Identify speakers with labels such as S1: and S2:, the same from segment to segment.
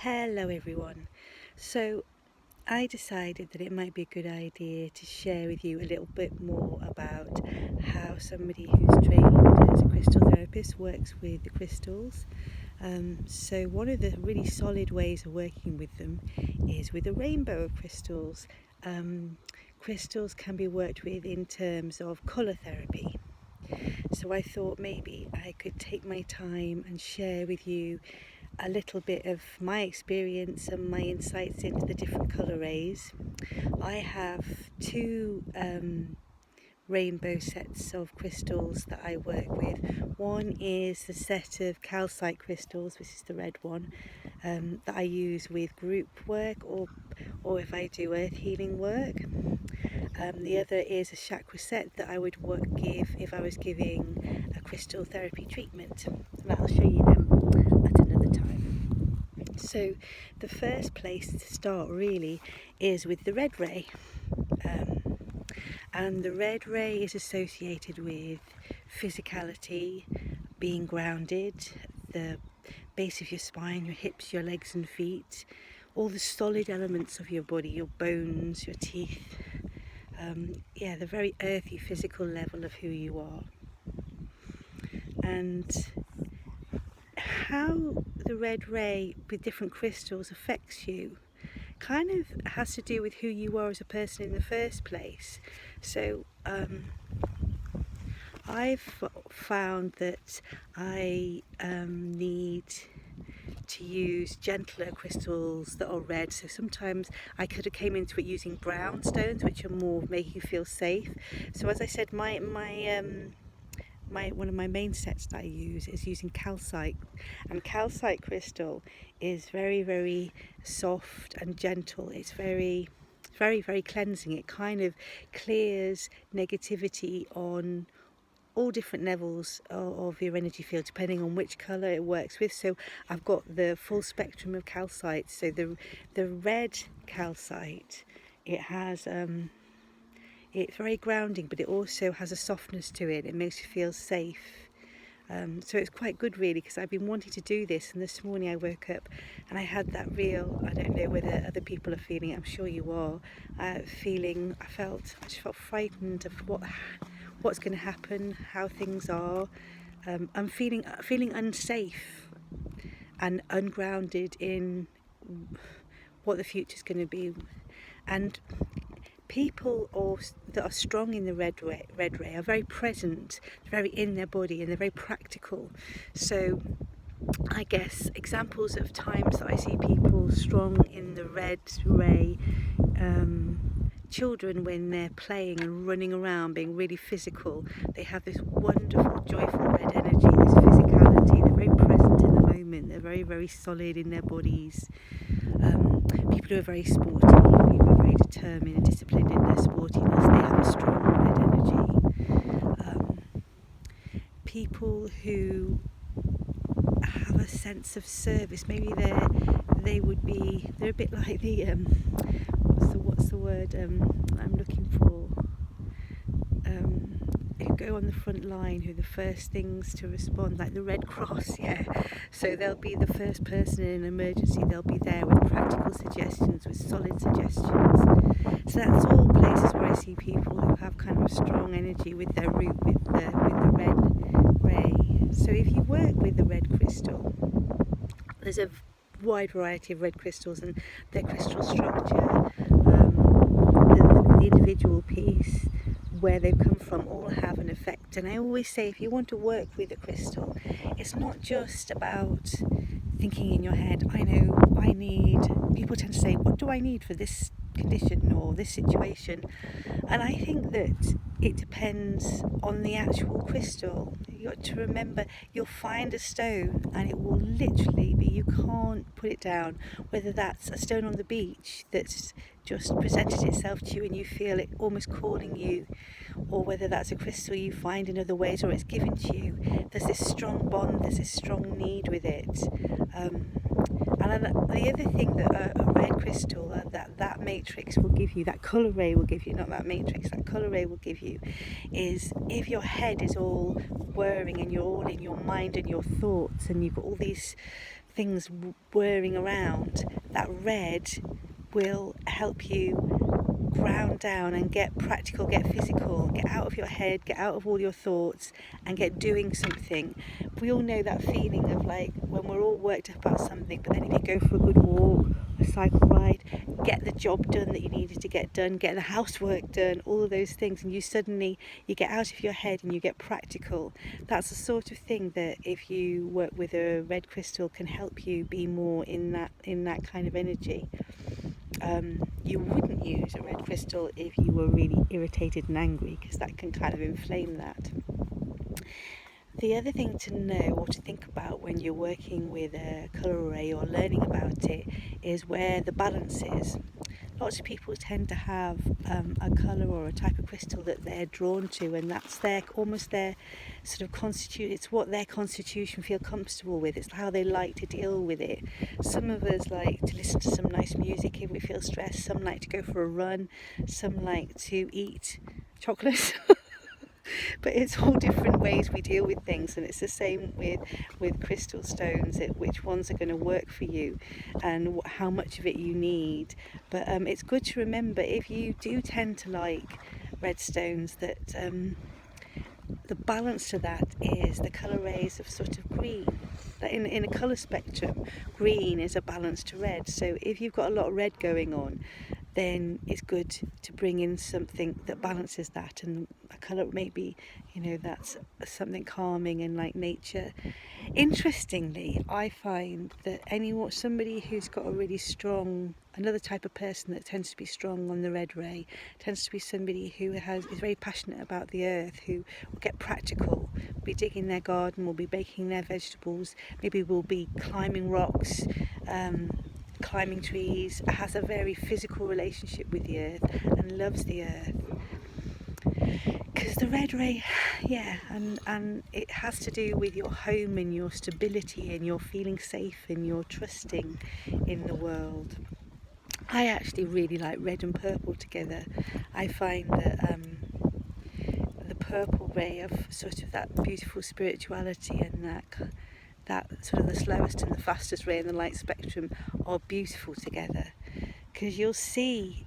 S1: Hello everyone. So I decided that it might be a good idea to share with you a little bit more about how somebody who's trained as a crystal therapist works with the crystals. So one of the really solid ways of working with them is with a rainbow of crystals. Crystals can be worked with in terms of colour therapy. So I thought maybe I could take my time and share with you a little bit of my experience and my insights into the different colour rays. I have two rainbow sets of crystals that I work with. One is the set of calcite crystals, which is the red one, that I use with group work or if I do earth healing work. The other is a chakra set that I would give if I was giving a crystal therapy treatment, and I'll show you them at another time. So the first place to start really is with the red ray, and the red ray is associated with physicality, being grounded, the base of your spine, your hips, your legs and feet, all the solid elements of your body, your bones, your teeth, the very earthy physical level of who you are. And how the red ray with different crystals affects you kind of has to do with who you are as a person in the first place. So I've found that I need to use gentler crystals that are red. So sometimes I could have came into it using brown stones, which are more make you feel safe. So as I said, my one of my main sets that I use is using calcite, and calcite crystal is very, very soft and gentle. It's very, very cleansing. It kind of clears negativity on all different levels of your energy field, depending on which colour it works with. So I've got the full spectrum of calcite. So the red calcite, it has it's very grounding, but it also has a softness to it. It makes you feel safe. So it's quite good really, because I've been wanting to do this, and this morning I woke up and I had that real, I don't know whether other people are feeling it, I'm sure you are, I just felt frightened of what's going to happen, how things are. I'm feeling unsafe and ungrounded in what the future's going to be. And people that are strong in the red ray are very present, very in their body, and they're very practical. So I guess examples of times that I see people strong in the red ray, children when they're playing and running around, being really physical, they have this wonderful, joyful red energy, this physicality. They're very present in the moment. They're very, very solid in their bodies. People who are very sporty, people who are very determined and disciplined in their sportiness, they have a strong red energy. People who have a sense of service, maybe they're a bit like the what's the word I'm looking for, who go on the front line, who are the first things to respond, like the Red Cross. So they'll be the first person in an emergency. They'll be there with practical suggestions, with solid suggestions. So that's all places where I see people who have kind of a strong energy with their root, with the red ray. So if you work with the red crystal, there's a wide variety of red crystals and their crystal structure, the individual piece, where they've come from, all have an effect. And I always say, if you want to work with a crystal, it's not just about thinking in your head, people tend to say, what do I need for this condition or this situation? And I think that it depends on the actual crystal. You got to remember, you'll find a stone and it will literally be, you can't put it down, whether that's a stone on the beach that's just presented itself to you and you feel it almost calling you, or whether that's a crystal you find in other ways or it's given to you. There's this strong bond, there's this strong need with it. And the other thing that a red crystal, that matrix will give you, that colour ray will give you, not that matrix, that colour ray will give you, is if your head is all whirring and you're all in your mind and your thoughts and you've got all these things whirring around, that red will help you ground down and get practical, get physical, get out of your head, get out of all your thoughts and get doing something. We all know that feeling of like when we're all worked up about something, but then if you go for a good walk, a cycle ride, get the job done that you needed to get done, get the housework done, all of those things, and you get out of your head and you get practical. That's the sort of thing that if you work with a red crystal can help you be more in that kind of energy. You wouldn't use a red crystal if you were really irritated and angry, because that can kind of inflame that. The other thing to know or to think about when you're working with a colour array or learning about it is where the balance is. Lots of people tend to have a colour or a type of crystal that they're drawn to, and that's almost their sort of constitution. It's what their constitution feel comfortable with. It's how they like to deal with it. Some of us like to listen to some nice music if we feel stressed. Some like to go for a run. Some like to eat chocolate. But it's all different ways we deal with things, and it's the same with crystal stones, which ones are going to work for you and how much of it you need. But it's good to remember, if you do tend to like red stones, that the balance to that is the colour rays of sort of green. That in a colour spectrum, green is a balance to red. So if you've got a lot of red going on, then it's good to bring in something that balances that, and a colour maybe, that's something calming and like nature. Interestingly, I find that somebody who's got a really strong, another type of person that tends to be strong on the red ray, tends to be somebody who is very passionate about the earth, who will get practical, will be digging their garden, will be baking their vegetables, maybe will be climbing rocks, climbing trees, has a very physical relationship with the earth and loves the earth. Because the red ray, and it has to do with your home and your stability and your feeling safe and your trusting in the world. I actually really like red and purple together. I find that the purple ray of sort of that beautiful spirituality and that sort of the slowest and the fastest ray in the light spectrum are beautiful together, because you'll see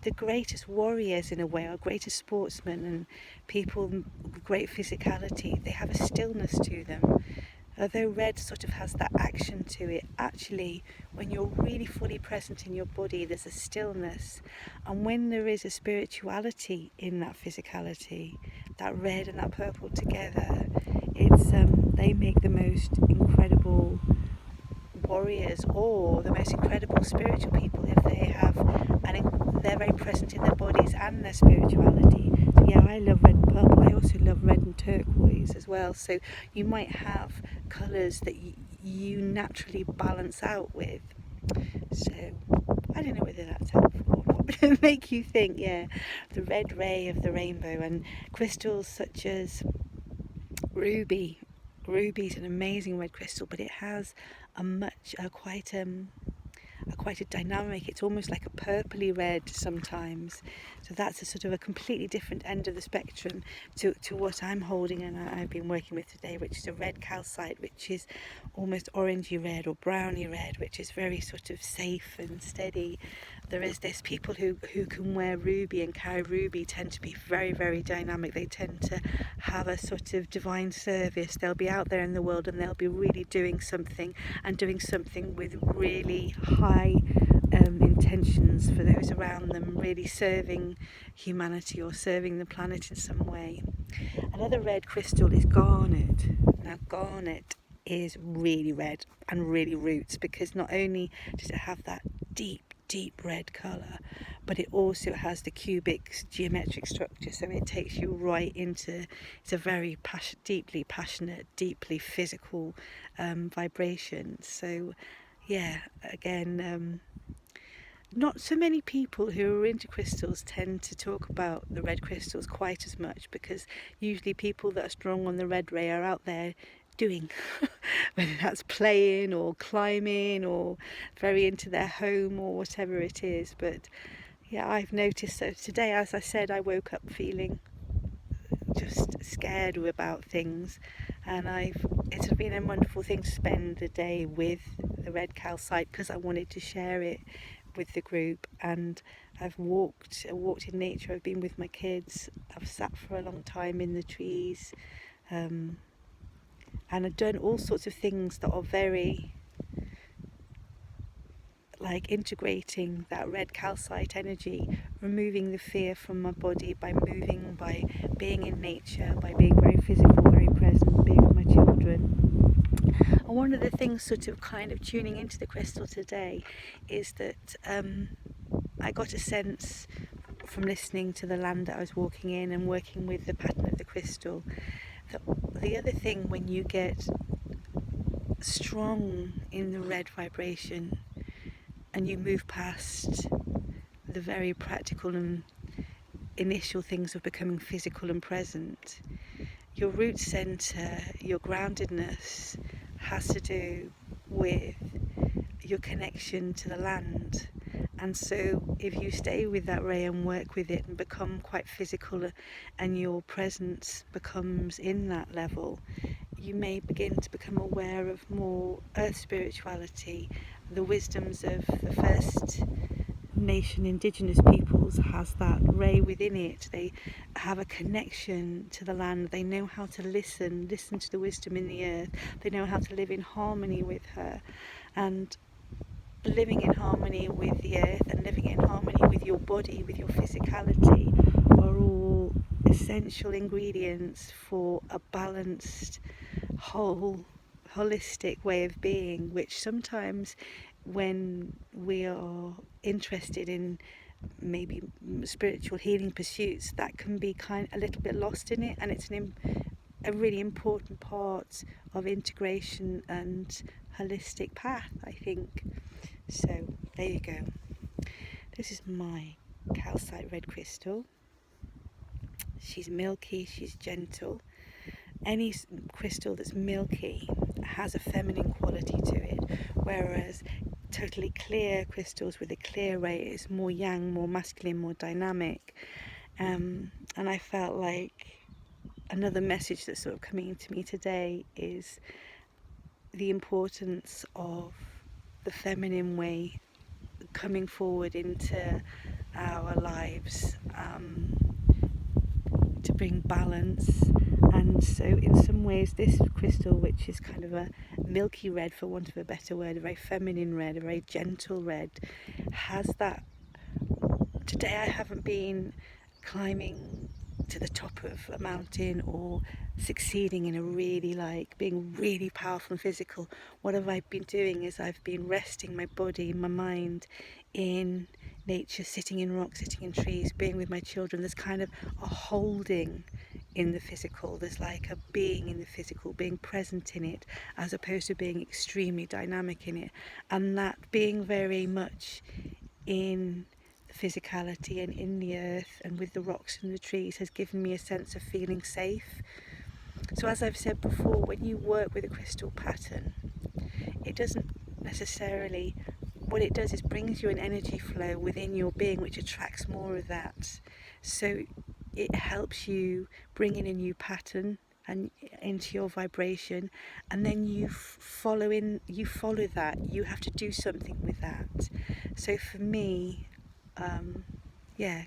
S1: the greatest warriors in a way, or greatest sportsmen and people with great physicality, they have a stillness to them. Although red sort of has that action to it, actually when you're really fully present in your body, there's a stillness. And when there is a spirituality in that physicality, that red and that purple together, it's they make the most incredible warriors or the most incredible spiritual people if they have, and they're very present in their bodies and their spirituality. So yeah, I love red and purple. I also love red and turquoise as well. So you might have colours that you naturally balance out with. So I don't know whether that's helpful or not. Make you think, the red ray of the rainbow, and crystals such as ruby. Ruby is an amazing red crystal, but it has quite a dynamic. It's almost like a purpley red sometimes. So that's a sort of a completely different end of the spectrum to what I'm holding and I've been working with today, which is a red calcite, which is almost orangey red or browny red, which is very sort of safe and steady. There is this people who can wear ruby and carry ruby tend to be very, very dynamic. They tend to have a sort of divine service. They'll be out there in the world and they'll be really doing something, and doing something with really high intentions for those around them, really serving humanity or serving the planet in some way. Another red crystal is garnet. Now garnet is really red and really roots, because not only does it have that deep red colour, but it also has the cubic geometric structure, so it takes you right into, it's a very deeply passionate, deeply physical vibration. So again, not so many people who are into crystals tend to talk about the red crystals quite as much, because usually people that are strong on the red ray are out there doing, whether that's playing or climbing or very into their home or whatever it is. But I've noticed. So today, as I said, I woke up feeling just scared about things. And it's been a wonderful thing to spend the day with the red calcite, because I wanted to share it with the group. And I've walked in nature, I've been with my kids, I've sat for a long time in the trees, and I've done all sorts of things that are very like integrating that red calcite energy, removing the fear from my body by moving, by being in nature, by being very physical, very present, being with my children. And one of the things sort of kind of tuning into the crystal today is that I got a sense from listening to the land that I was walking in and working with the pattern of the crystal, that the other thing, when you get strong in the red vibration and you move past the very practical and initial things of becoming physical and present, your root center, your groundedness has to do with your connection to the land. And so if you stay with that ray and work with it and become quite physical, and your presence becomes in that level, you may begin to become aware of more earth spirituality. The wisdoms of the first nation indigenous peoples has that ray within it. They have a connection to the land. They know how to listen to the wisdom in the earth. They know how to live in harmony with her. And living in harmony with the earth and living in harmony with your body, with your physicality, are all essential ingredients for a balanced, holistic way of being, which sometimes when we are interested in maybe spiritual healing pursuits, that can be a little bit lost in it. And it's a really important part of integration and holistic path, I think. So there you go. This is my calcite red crystal. She's milky, she's gentle. Any crystal that's milky has a feminine quality to it, whereas totally clear crystals with a clear ray is more yang, more masculine, more dynamic. And I felt like another message that's sort of coming to me today is the importance of the feminine way coming forward into our lives, to bring balance. And so in some ways this crystal, which is kind of a milky red for want of a better word, a very feminine red, a very gentle red, has that. Today I haven't been climbing to the top of a mountain or succeeding in a really being really powerful and physical. What have I been doing is I've been resting my body, my mind in nature, sitting in rocks, sitting in trees, being with my children. There's kind of a holding in the physical. There's like a being in the physical, being present in it, as opposed to being extremely dynamic in it. And that being very much in physicality and in the earth and with the rocks and the trees has given me a sense of feeling safe. So as I've said before, when you work with a crystal pattern, it doesn't necessarily, what it does is brings you an energy flow within your being which attracts more of that. So it helps you bring in a new pattern and into your vibration, and then you follow that. You have to do something with that. So for me,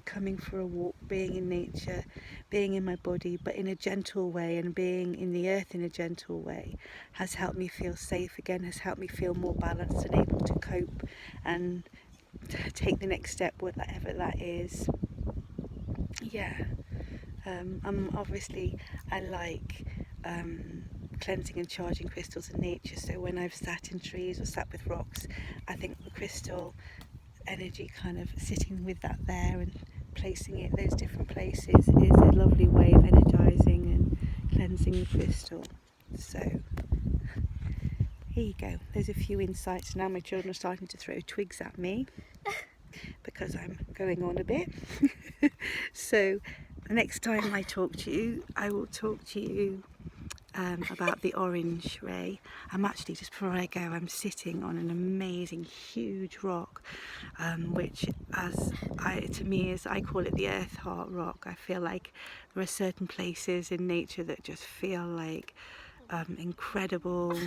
S1: coming for a walk, being in nature, being in my body, but in a gentle way, and being in the earth in a gentle way, has helped me feel safe again, has helped me feel more balanced and able to cope and take the next step, whatever that is. Obviously I like cleansing and charging crystals in nature, so when I've sat in trees or sat with rocks, I think the crystal energy, kind of sitting with that there and placing it those different places, is a lovely way of energizing and cleansing the crystal. So here you go, there's a few insights. Now my children are starting to throw twigs at me because I'm going on a bit. So next time I talk to you, I will talk to you about the orange ray. I'm actually, just before I go, I'm sitting on an amazing huge rock, which to me is, I call it the earth heart rock. I feel like there are certain places in nature that just feel like incredible,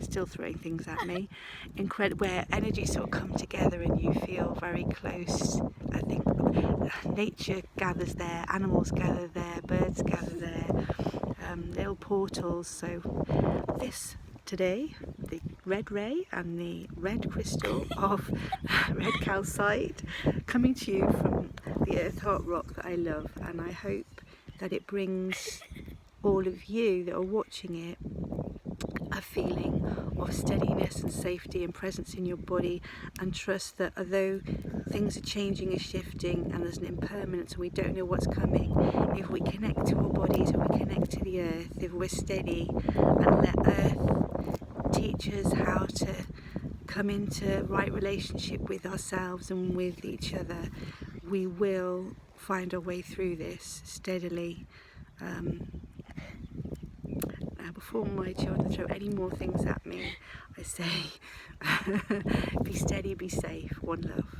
S1: still throwing things at me, where energies sort of come together and you feel very close. I think nature gathers there, animals gather there, birds gather there, little portals. So this today, the red ray and the red crystal of red calcite, coming to you from the earth heart rock that I love, and I hope that it brings all of you that are watching it a feeling of steadiness and safety and presence in your body, and trust that although things are changing and shifting and there's an impermanence and we don't know what's coming, if we connect to our bodies, if we connect to the earth, if we're steady and let earth teach us how to come into right relationship with ourselves and with each other, we will find our way through this steadily. Now, before my children throw any more things at me, I say, be steady, be safe, one love.